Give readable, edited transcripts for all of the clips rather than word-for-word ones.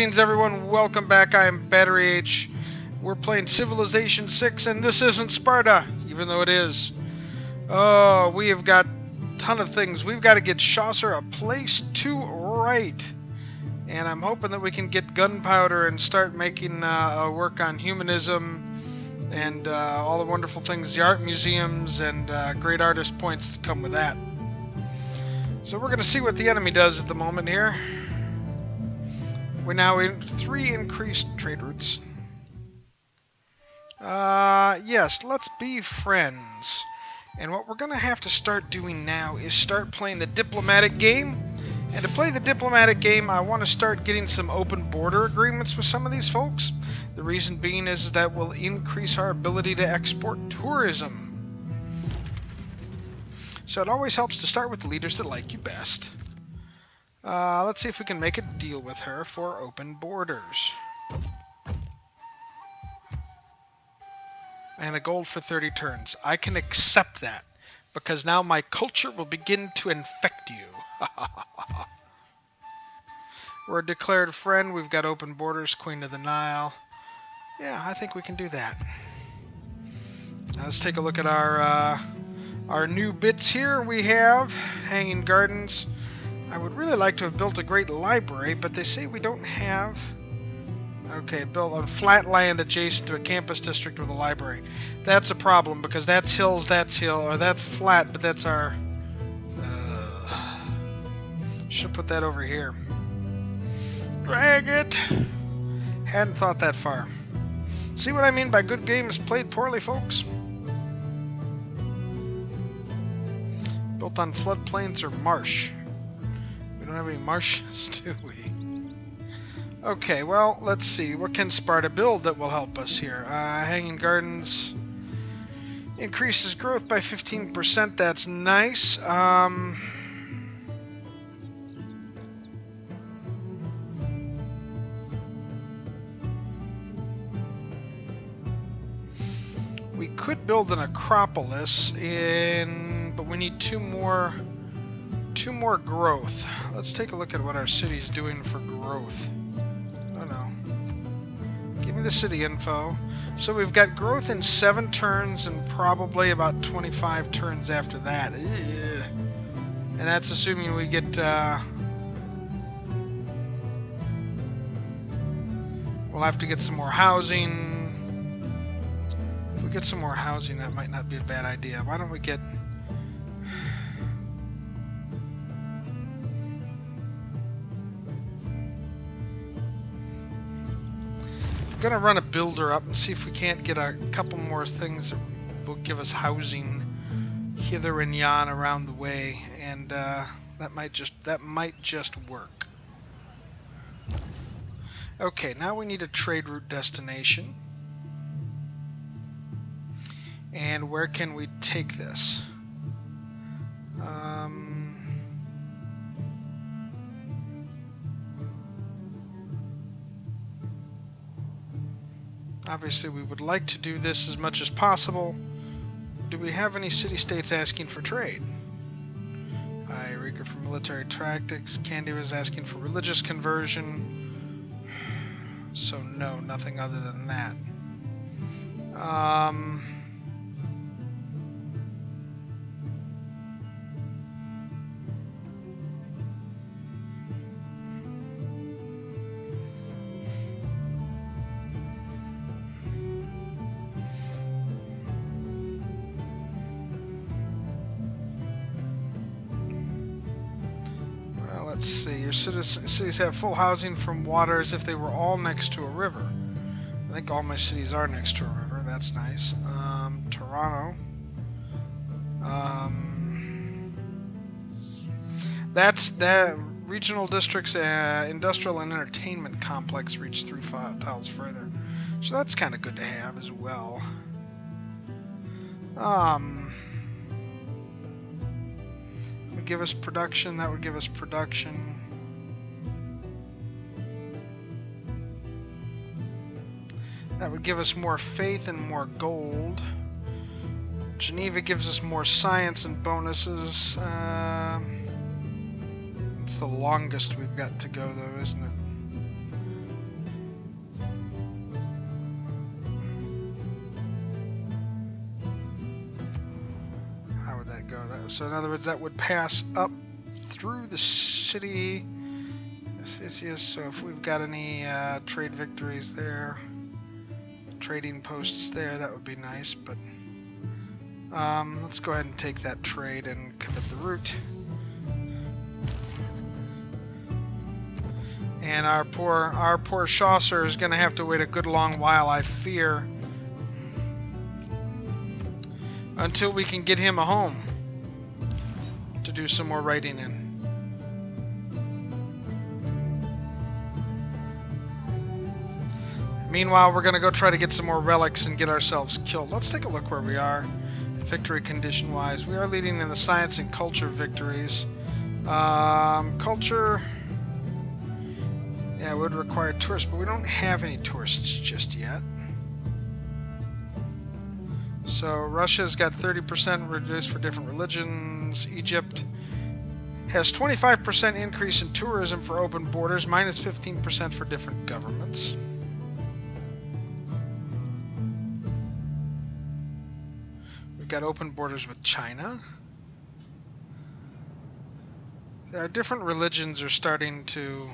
Greetings everyone, welcome back. I am Battery H. We're playing Civilization 6 and this isn't Sparta, even though it is. Oh, we have got a ton of things. We've got to get Chaucer a place to write. And I'm hoping that we can get gunpowder and start making work on humanism and all the wonderful things, the art museums and great artist points that come with that. So we're going to see what the enemy does at the moment here. We're now in 3 increased trade routes. Yes, let's be friends. And what we're going to have to start doing now is start playing the diplomatic game. And to play the diplomatic game, I want to start getting some open border agreements with some of these folks. The reason being is that will increase our ability to export tourism. So it always helps to start with the leaders that like you best. Let's see if we can make a deal with her for open borders. And a gold for 30 turns. I can accept that, because now my culture will begin to infect you. We're a declared friend. We've got open borders, Queen of the Nile. Yeah, I think we can do that. Now let's take a look at our new bits here. We have hanging gardens. I would really like to have built a great library, but they say we don't have... Okay, built on flat land adjacent to a campus district with a library. That's a problem, because that's hills, that's hill, or that's flat, but that's our... should put that over here. Drag it! Hadn't thought that far. See what I mean by good game is played poorly, folks? Built on floodplains or marsh. We don't have any marshes, do we? Okay, well, let's see. What can Sparta build that will help us here? Hanging gardens increases growth by 15%. That's nice. We could build an Acropolis, but we need two more growth. Let's take a look at what our city's doing for growth. Oh no. Give me the city info. So we've got growth in 7 turns and probably about 25 turns after that. Ugh. And that's assuming we get... we'll have to get some more housing. If we get some more housing, that might not be a bad idea. Why don't we get... I'm gonna run a builder up and see if we can't get a couple more things that will give us housing hither and yon around the way, and that might just work. Okay, now we need a trade route destination. And where can we take this? Obviously, we would like to do this as much as possible. Do we have any city-states asking for trade? Eureka for military tactics. Candy was asking for religious conversion. So no, nothing other than that. Let's see, your cities have full housing from water as if they were all next to a river. I think all my cities are next to a river. That's nice. Toronto. That's the regional districts, industrial and entertainment complex reach 3 tiles further. So that's kind of good to have as well. Would give us production. That would give us production. That would give us more faith and more gold. Geneva gives us more science and bonuses. It's the longest we've got to go, though, isn't it? So in other words, that would pass up through the city. So if we've got any trade victories there, trading posts there, that would be nice. But let's go ahead and take that trade and commit the route. And our poor Chaucer is going to have to wait a good long while, I fear, until we can get him a home to do some more writing in. Meanwhile, we're going to go try to get some more relics and get ourselves killed. Let's take a look where we are, victory condition-wise. We are leading in the science and culture victories. Culture... yeah, it would require tourists, but we don't have any tourists just yet. So Russia's got 30% reduced for different religions. Egypt has 25% increase in tourism for open borders, minus 15% for different governments. We've got open borders with China. Our different religions are starting to...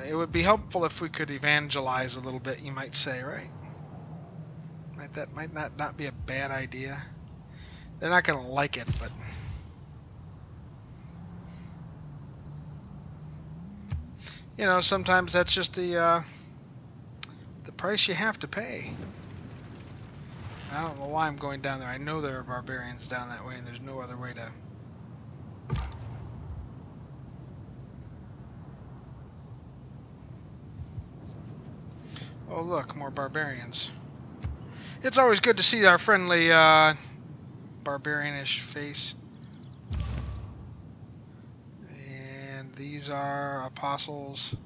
it would be helpful if we could evangelize a little bit, you might say, right? That might not be a bad idea. They're not going to like it, but... you know, sometimes that's just the price you have to pay. I don't know why I'm going down there. I know there are barbarians down that way, and there's no other way to... oh, look, more barbarians. It's always good to see our friendly barbarianish face. And these are apostles.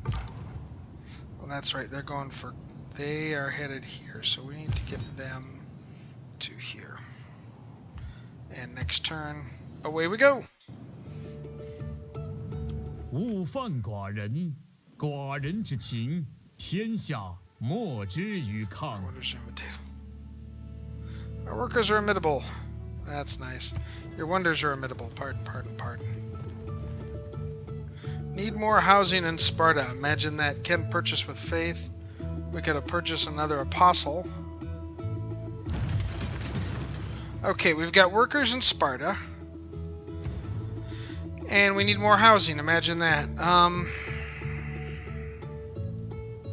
Well, that's right. They're going for... they are headed here, so we need to get them to here. And next turn, away we go. 勿犯寡人，寡人之情，天下莫之与抗。 Our workers are imitable. That's nice. Your wonders are imitable. Pardon, pardon, pardon. Need more housing in Sparta. Imagine that. Can purchase with faith. We could have purchased another apostle. Okay, we've got workers in Sparta. And we need more housing. Imagine that.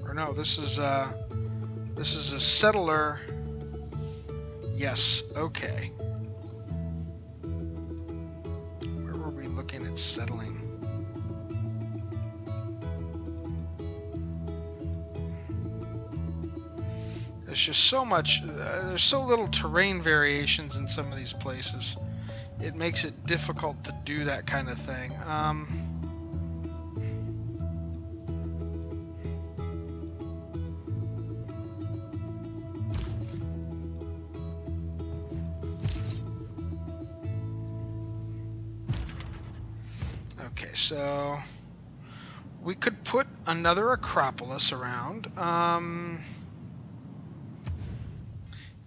Or no, this is a settler. Yes. Okay. Where were we looking at settling? There's just so much. There's so little terrain variations in some of these places. It makes it difficult to do that kind of thing. Okay, so we could put another Acropolis around.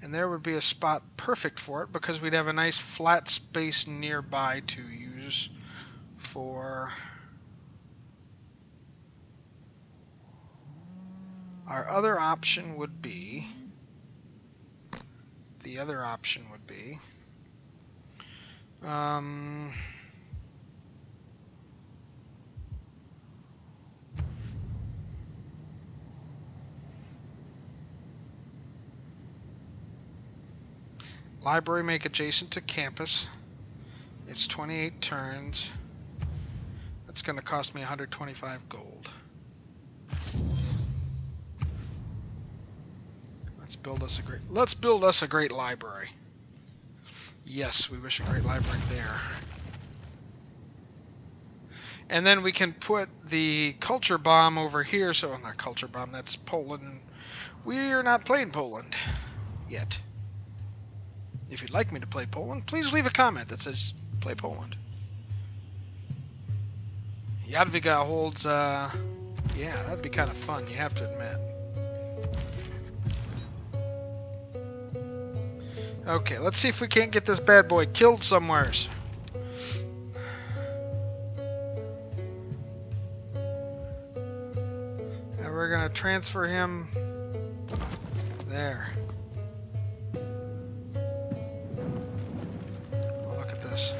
And there would be a spot perfect for it because we'd have a nice flat space nearby to use for our other option would be library make adjacent to campus. It's 28 turns. That's going to cost me 125 gold. Let's build us a great library. Yes, we wish a great library there. And then we can put the culture bomb over here. So not culture bomb, that's Poland. We are not playing Poland yet. If you'd like me to play Poland, please leave a comment that says play Poland. Jadwiga holds, yeah, that'd be kind of fun, you have to admit. Okay, let's see if we can't get this bad boy killed somewheres. And we're gonna transfer him there. Oh, look at this.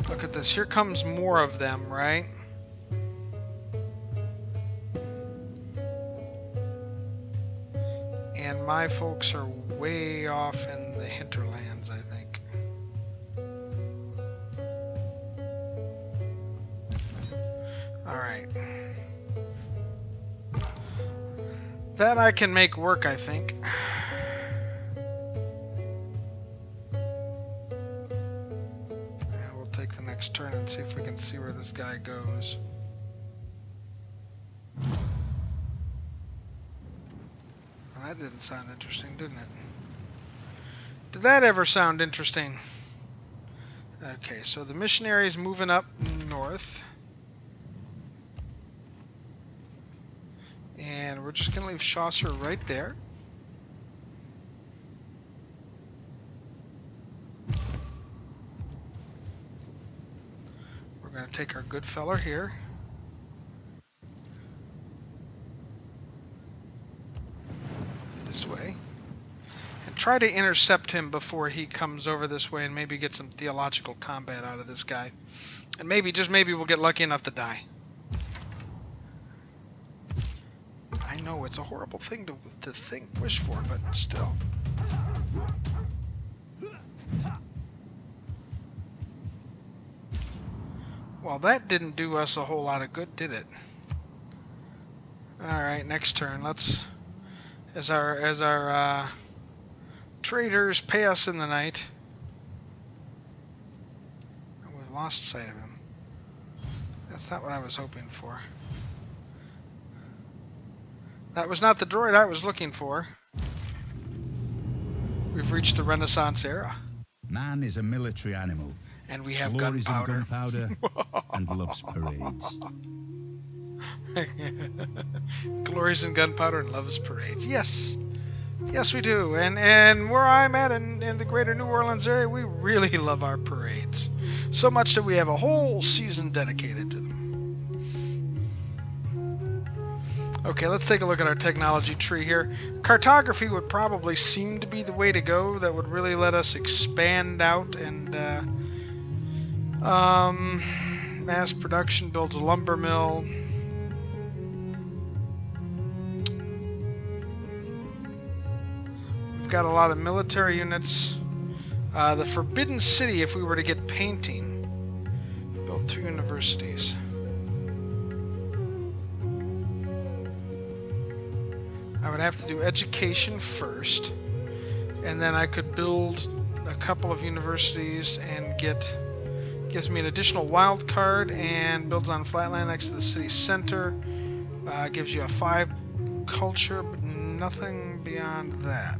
Look at this. Here comes more of them, right? And my folks are way off in the hinterlands, I think. Alright. That I can make work, I think. And we'll take the next turn and see if we can see where this guy goes. Well, that didn't sound interesting, didn't it? Did that ever sound interesting? Okay, so the missionary's moving up north. And we're just going to leave Chaucer right there. We're going to take our good fella here. This way. And try to intercept him before he comes over this way and maybe get some theological combat out of this guy. And maybe, just maybe, we'll get lucky enough to die. I know it's a horrible thing to wish for, but still. Well, that didn't do us a whole lot of good, did it? Alright, next turn. Let's, as our traders pay us in the night. Oh, we lost sight of him. That's not what I was hoping for. That was not the droid I was looking for. We've reached the Renaissance era. Man is a military animal. And we have Glories in gunpowder. gunpowder and loves parades. Glories in gunpowder and loves parades. Yes. Yes, we do. And where I'm at in the greater New Orleans area, we really love our parades. So much that we have a whole season dedicated to them. Okay, let's take a look at our technology tree here. Cartography would probably seem to be the way to go. That would really let us expand out and mass production builds a lumber mill. We've got a lot of military units. The Forbidden City, if we were to get painting, build 2 universities. I would have to do education first, and then I could build a couple of universities and gives me an additional wild card and builds on flatland next to the city center. Gives you a 5 culture, but nothing beyond that.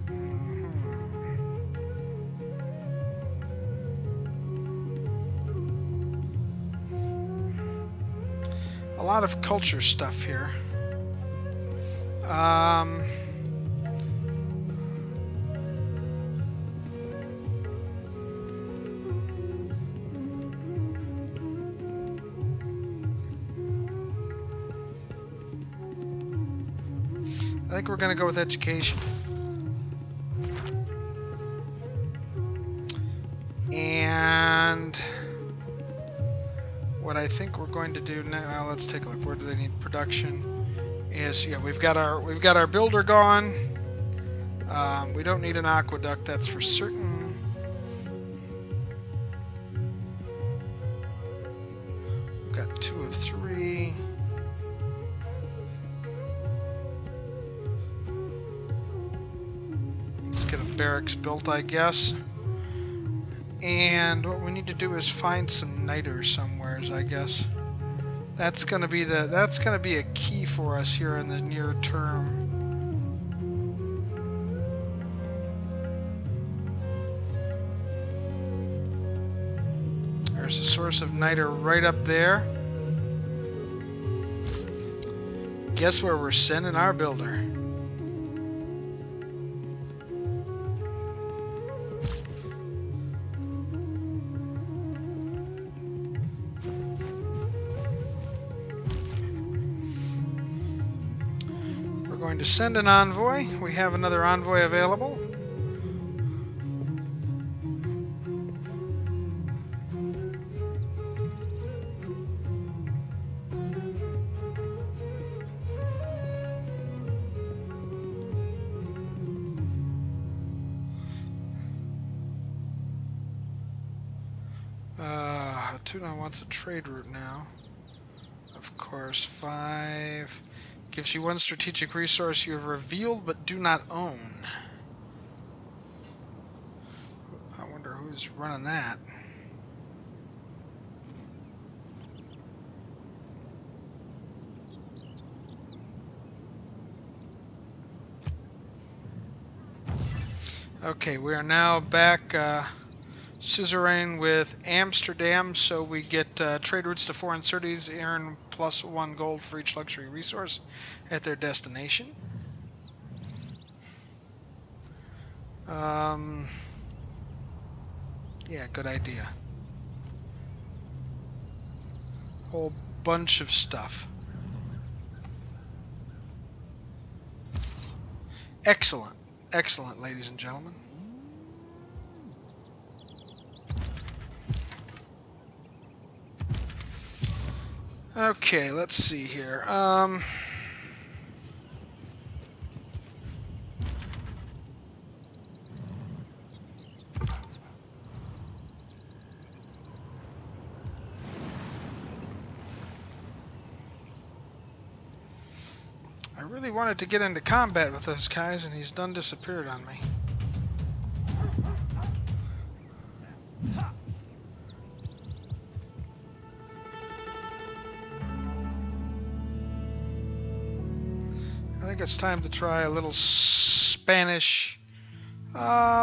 A lot of culture stuff here. I think we're going to go with education. And what I think we're going to do now, let's take a look. Where do they need production? Is, yeah, we've got our builder gone. We don't need an aqueduct, that's for certain. We've got 2 of 3. Let's get a barracks built, I guess. And what we need to do is find some niters somewheres, I guess. That's gonna be a key for us here in the near term. There's a source of niter right up there. Guess where we're sending our builder? going to send an envoy. We have another envoy available. Tuna wants a trade route now. Of course, 5 gives you 1 strategic resource you have revealed but do not own. I wonder who's running that. Okay, we are now back suzerain with Amsterdam, so we get trade routes to foreign cities, earn +1 gold for each luxury resource at their destination. Yeah, good idea. Whole bunch of stuff. Excellent. Excellent, ladies and gentlemen. Okay, let's see here. I really wanted to get into combat with those guys, and he's done disappeared on me. I think it's time to try a little Spanish, and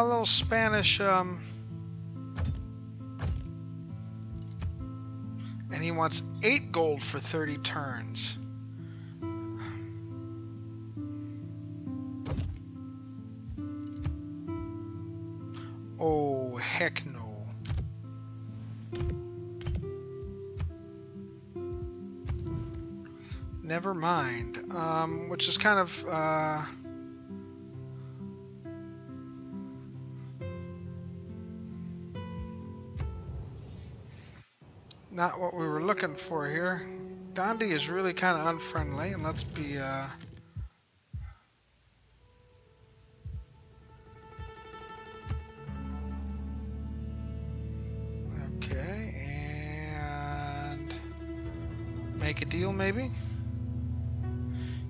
he wants 8 gold for 30 turns. Oh, heck no. Never mind. Which is kind of, not what we were looking for here. Ghandi is really kind of unfriendly, and let's be, okay, and make a deal maybe?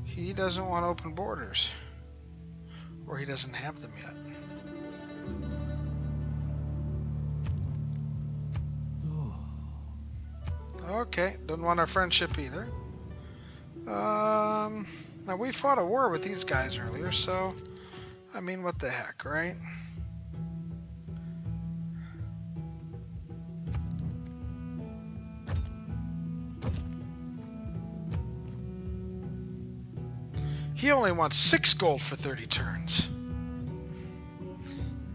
He doesn't want open borders. Or he doesn't have them yet. Okay, doesn't want our friendship either. Now we fought a war with these guys earlier, so I mean, what the heck, right? He only wants 6 gold for 30 turns.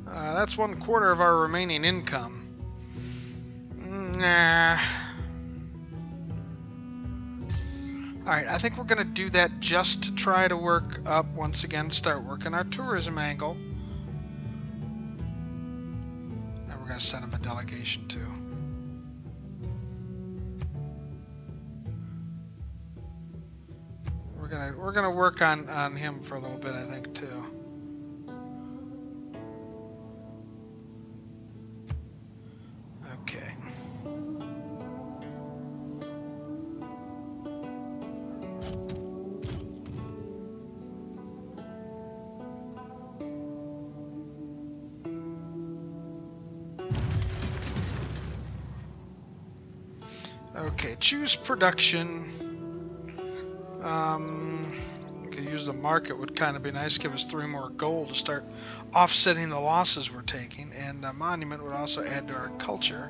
That's 1/4 of our remaining income. Nah. Alright, I think we're going to do that just to try to work up, once again, start working our tourism angle. And we're going to send him a delegation too. We're gonna work on him for a little bit, I think, too. Okay. Okay, choose production. Could use the market, would kind of be nice. Give us 3 more gold to start offsetting the losses we're taking, and a monument would also add to our culture.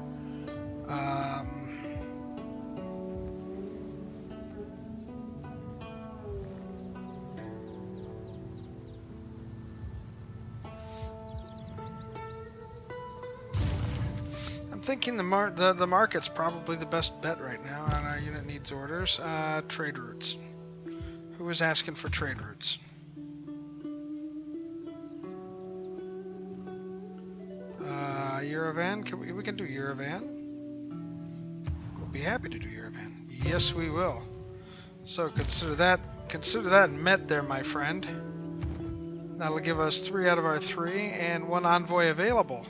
I'm thinking the market's probably the best bet right now on our unit needs orders. Trade routes. Who is asking for trade routes? Yerevan. We can do Yerevan. We'll be happy to do Yerevan. Yes, we will. So consider that met there, my friend. That'll give us 3 out of our 3 and 1 envoy available.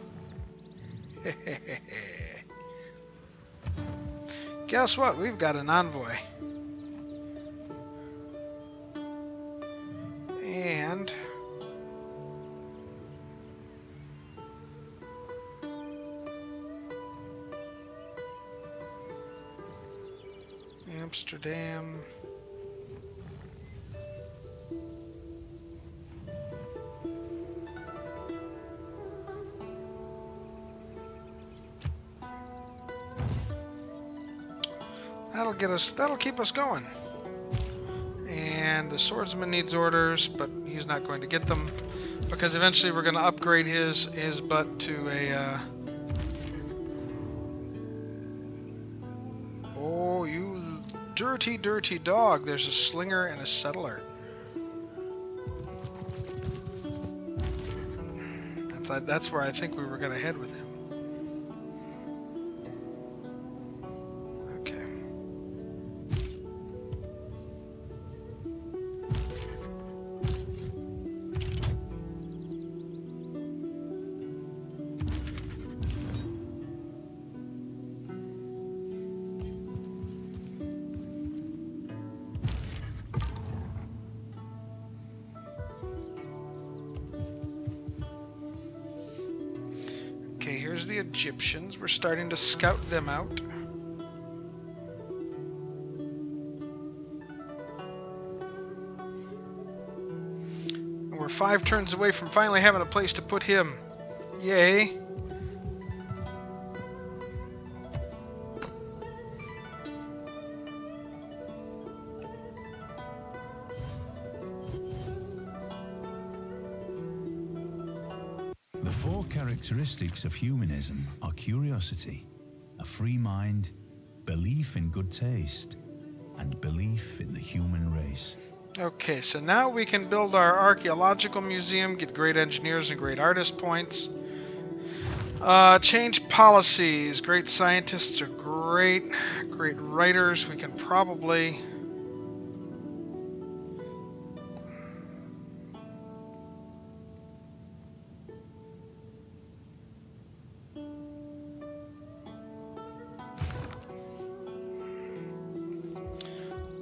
Guess what? We've got an envoy. And Amsterdam. That'll keep us going. And the swordsman needs orders, but he's not going to get them because eventually we're going to upgrade his butt to a oh, you dirty dog. There's a slinger and a settler. That's where I think we were going to head with him. Here's the Egyptians. We're starting to scout them out. And we're 5 turns away from finally having a place to put him. Yay. The 4 characteristics of humanism are curiosity, a free mind, belief in good taste, and belief in the human race. Okay, so now we can build our archaeological museum, get great engineers and great artist points. Change policies. Great scientists are great. Great writers. We can probably...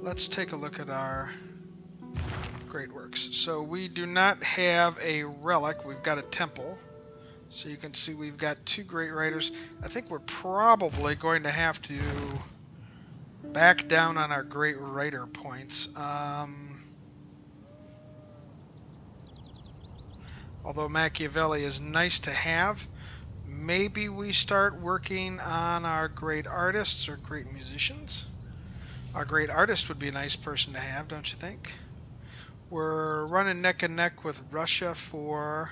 Let's take a look at our great works. So we do not have a relic. We've got a temple. So you can see we've got 2 great writers. I think we're probably going to have to back down on our great writer points. Although Machiavelli is nice to have, maybe we start working on our great artists or great musicians. Our great artist would be a nice person to have, don't you think? We're running neck and neck with Russia for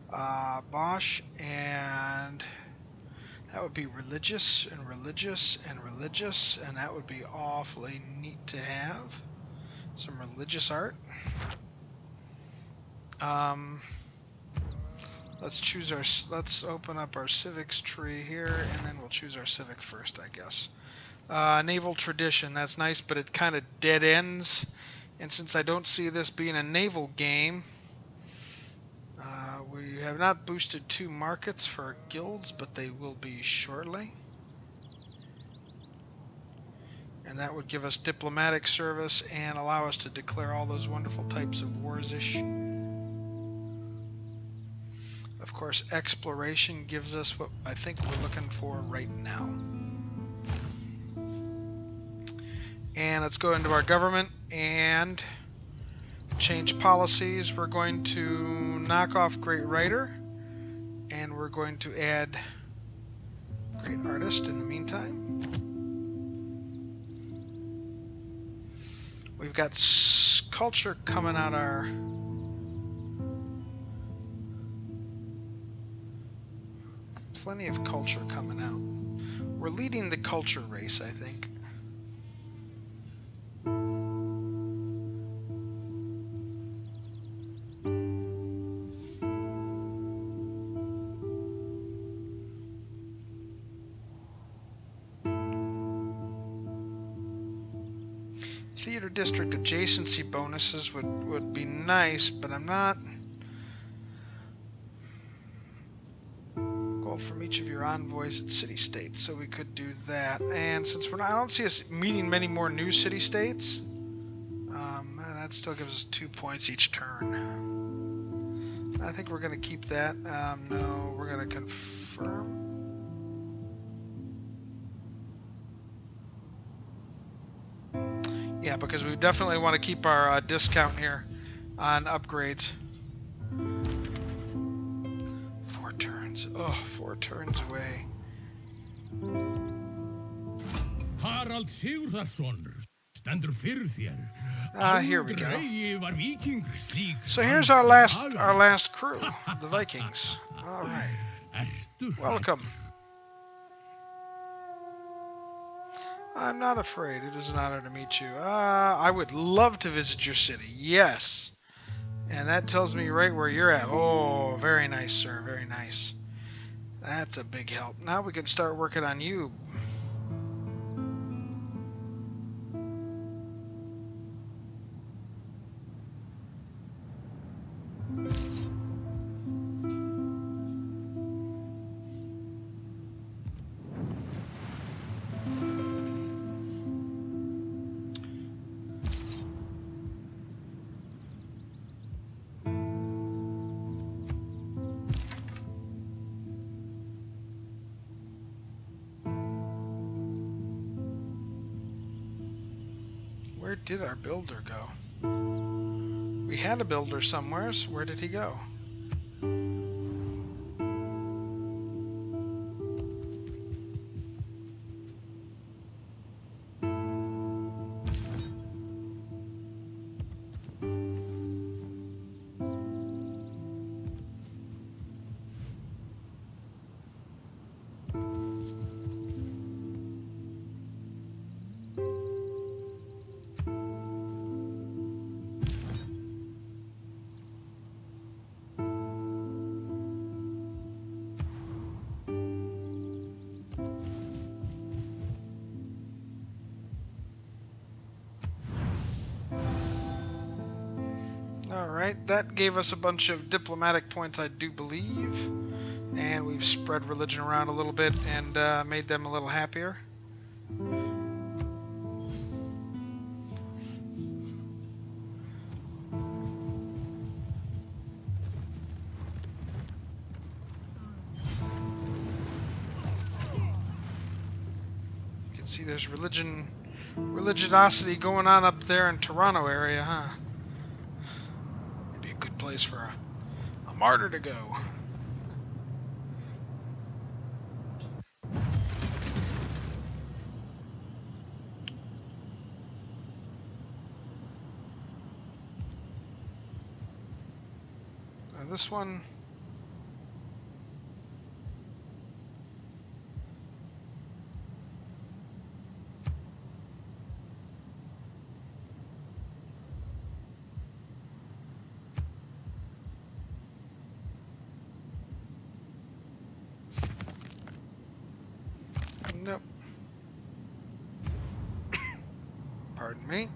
Bosch, and that would be religious and religious and religious, and that would be awfully neat to have. Some religious art. Let's open up our civics tree here, and then we'll choose our civic first, I guess. Naval tradition, that's nice, but it kind of dead ends. And since I don't see this being a naval game, we have not boosted 2 markets for guilds, but they will be shortly. And that would give us diplomatic service and allow us to declare all those wonderful types of wars-ish. Of course, exploration gives us what I think we're looking for right now. And let's go into our government and change policies. We're going to knock off Great Writer, and we're going to add Great Artist in the meantime. We've got culture coming out our... Plenty of culture coming out. We're leading the culture race, I think. district adjacency bonuses would be nice, but I'm not. Gold from each of your envoys at city-states, so we could do that. And since we're not, I don't see us meeting many more new city-states. That still gives us 2 points each turn. I think we're going to keep that. No, we're going to confirm. Yeah, because we definitely want to keep our discount here on upgrades. 4 turns. Oh, 4 turns away. Harald Sigurðarson stendur fyrir þér. Here we go. Aldrei var víkingur slík So here's our last manns crew, the Vikings. All right. Ertu Welcome. I'm not afraid. It is an honor to meet you. I would love to visit your city. Yes. And that tells me right where you're at. Oh, very nice, sir. Very nice. That's a big help. Now we can start working on you. Where did our builder go? We had a builder somewhere, so where did he go? Alright, that gave us a bunch of diplomatic points, I do believe. And we've spread religion around a little bit and made them a little happier. You can see there's religiosity going on up there in Toronto area, huh? Good place for a martyr to go. This one. Nope. Pardon me.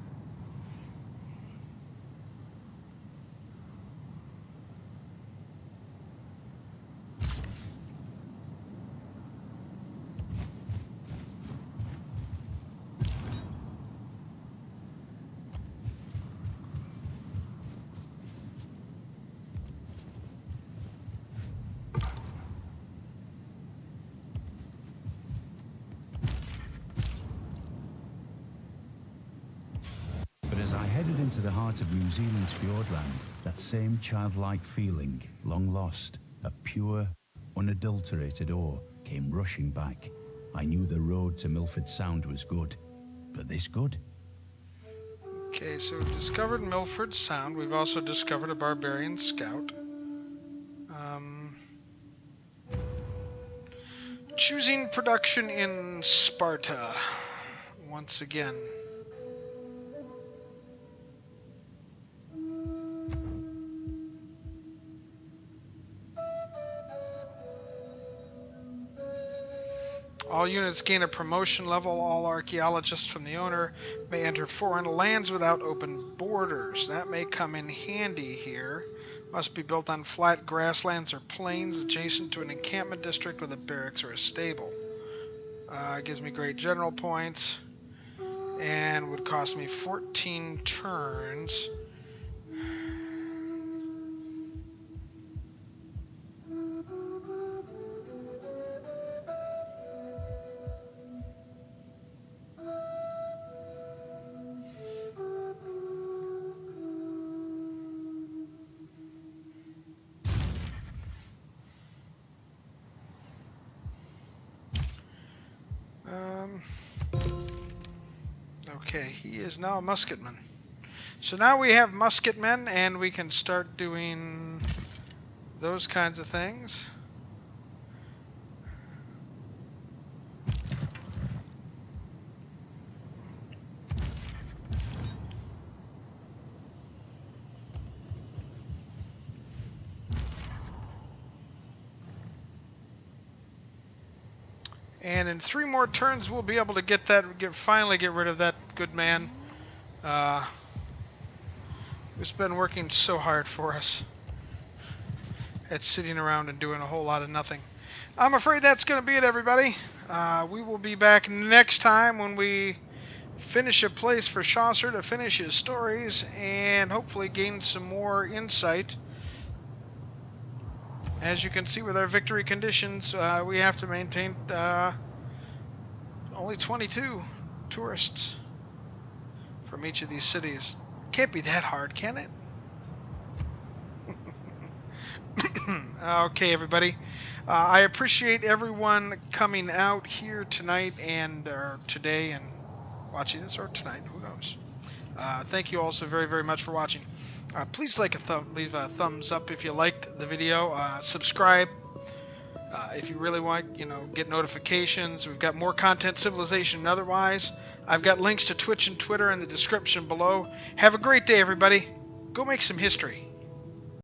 As I headed into the heart of New Zealand's fjordland, that same childlike feeling, long lost, of pure, unadulterated awe, came rushing back. I knew the road to Milford Sound was good, but this good? Okay, so we've discovered Milford Sound. We've also discovered a barbarian scout. Choosing production in Sparta once again. All units gain a promotion level. All archaeologists from the owner may enter foreign lands without open borders. That may come in handy here. Must be built on flat grasslands or plains adjacent to an encampment district with a barracks or a stable. Gives me great general points and would cost me 14 turns. Okay, he is now a musketman. So now we have musketmen, and we can start doing those kinds of things. And in 3 more turns, we'll be able to finally get rid of that good man. Who's been working so hard for us at sitting around and doing a whole lot of nothing. I'm afraid that's going to be it, everybody. We will be back next time when we finish a place for Chaucer to finish his stories and hopefully gain some more insight. As you can see with our victory conditions, we have to maintain only 22 tourists from each of these cities. Can't be that hard, can it? Okay, everybody. I appreciate everyone coming out here tonight or today and watching this, or tonight, who knows. Thank you all so very, very much for watching. Please leave a thumbs up if you liked the video. Subscribe if you really want, get notifications. We've got more content, Civilization and otherwise. I've got links to Twitch and Twitter in the description below. Have a great day, everybody. Go make some history.